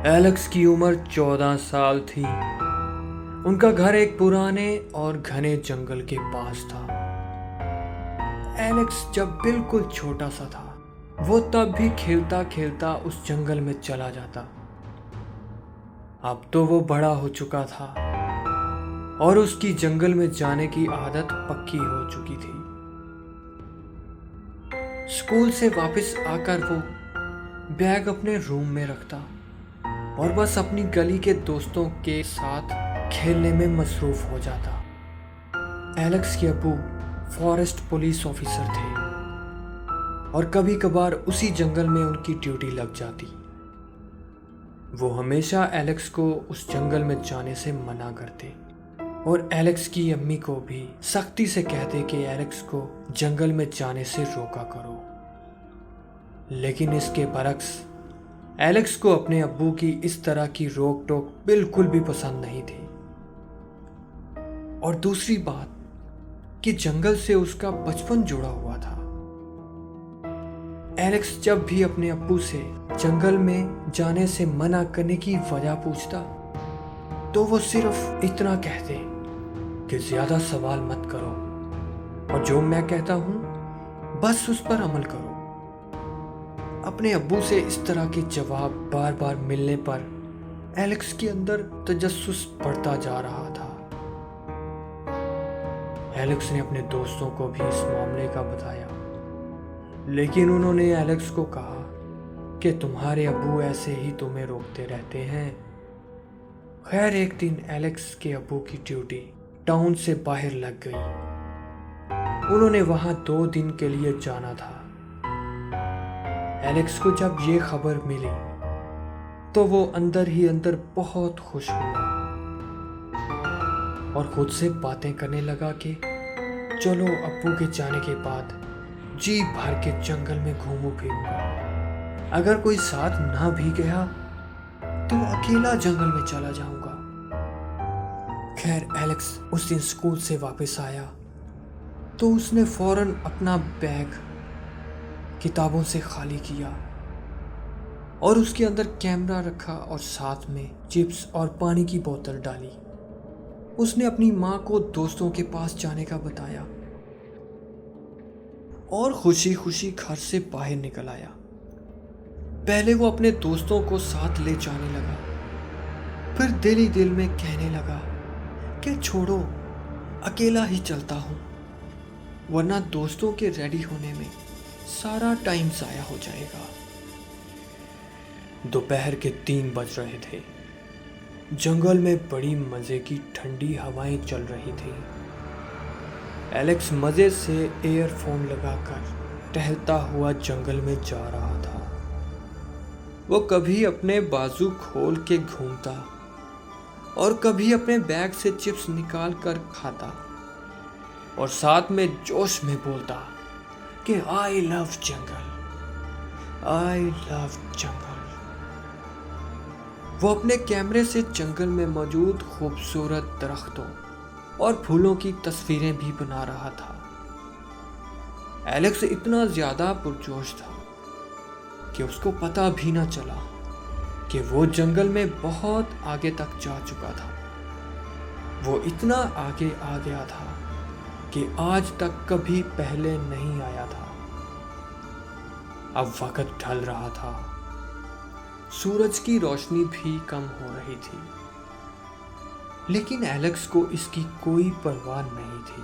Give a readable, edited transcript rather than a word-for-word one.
Alex की उम्र 14 साल थी। उनका घर एक पुराने और घने जंगल के पास था। एलेक्स जब बिल्कुल छोटा सा था, वो तब भी खेलता खेलता उस जंगल में चला जाता। अब तो वो बड़ा हो चुका था और उसकी जंगल में जाने की आदत पक्की हो चुकी थी। स्कूल से वापस आकर वो बैग अपने रूम में रखता और बस अपनी गली के दोस्तों के साथ खेलने में मसरूफ हो जाता। एलेक्स के अब्बू फॉरेस्ट पुलिस ऑफिसर थे और कभी कभार उसी जंगल में उनकी ड्यूटी लग जाती। वो हमेशा एलेक्स को उस जंगल में जाने से मना करते और एलेक्स की अम्मी को भी सख्ती से कहते कि एलेक्स को जंगल में जाने से रोका करो। लेकिन इसके बरक्स एलेक्स को अपने अब्बू की इस तरह की रोक टोक बिल्कुल भी पसंद नहीं थी। और दूसरी बात कि जंगल से उसका बचपन जुड़ा हुआ था। एलेक्स जब भी अपने अब्बू से जंगल में जाने से मना करने की वजह पूछता तो वो सिर्फ इतना कहते कि ज्यादा सवाल मत करो और जो मैं कहता हूं बस उस पर अमल करो। अपने अब्बू से इस तरह के जवाब बार बार मिलने पर एलेक्स के अंदर तजस्सुस बढ़ता जा रहा था। एलेक्स ने अपने दोस्तों को भी इस मामले का बताया, लेकिन उन्होंने एलेक्स को कहा कि तुम्हारे अब्बू ऐसे ही तुम्हें रोकते रहते हैं। खैर एक दिन एलेक्स के अब्बू की ड्यूटी टाउन से बाहर लग गई। उन्होंने वहां 2 दिन के लिए जाना था। एलेक्स को जब ये खबर मिली तो वो अंदर ही अंदर बहुत खुश हुआ और खुद से बातें करने लगा कि चलो अब्बू के जाने के बाद जी भर के जंगल में घूमू फिरूंगा। अगर कोई साथ ना भी गया तो अकेला जंगल में चला जाऊंगा। खैर एलेक्स उस दिन स्कूल से वापस आया तो उसने फौरन अपना बैग किताबों से खाली किया और उसके अंदर कैमरा रखा और साथ में चिप्स और पानी की बोतल डाली। उसने अपनी माँ को दोस्तों के पास जाने का बताया और खुशी खुशी घर से बाहर निकल आया। पहले वो अपने दोस्तों को साथ ले जाने लगा, फिर दिल ही दिल में कहने लगा कि छोड़ो अकेला ही चलता हूं, वरना दोस्तों के रेडी होने में सारा टाइम जाया हो जाएगा। दोपहर के 3 बज रहे थे। जंगल में बड़ी मजे की ठंडी हवाएं चल रही थी। एलेक्स मजे से एयरफोन लगाकर टहलता हुआ जंगल में जा रहा था। वो कभी अपने बाजू खोल के घूमता और कभी अपने बैग से चिप्स निकाल कर खाता और साथ में जोश में बोलता कि I love jungle, I love जंगल। वो अपने कैमरे से जंगल में मौजूद खूबसूरत दरख्तों और फूलों की तस्वीरें भी बना रहा था। एलेक्स इतना ज्यादा पुरजोश था कि उसको पता भी न चला कि वो जंगल में बहुत आगे तक जा चुका था। वो इतना आगे आ गया था कि आज तक कभी पहले नहीं आया था। अब वक्त ढल रहा था, सूरज की रोशनी भी कम हो रही थी, लेकिन एलेक्स को इसकी कोई परवाह नहीं थी।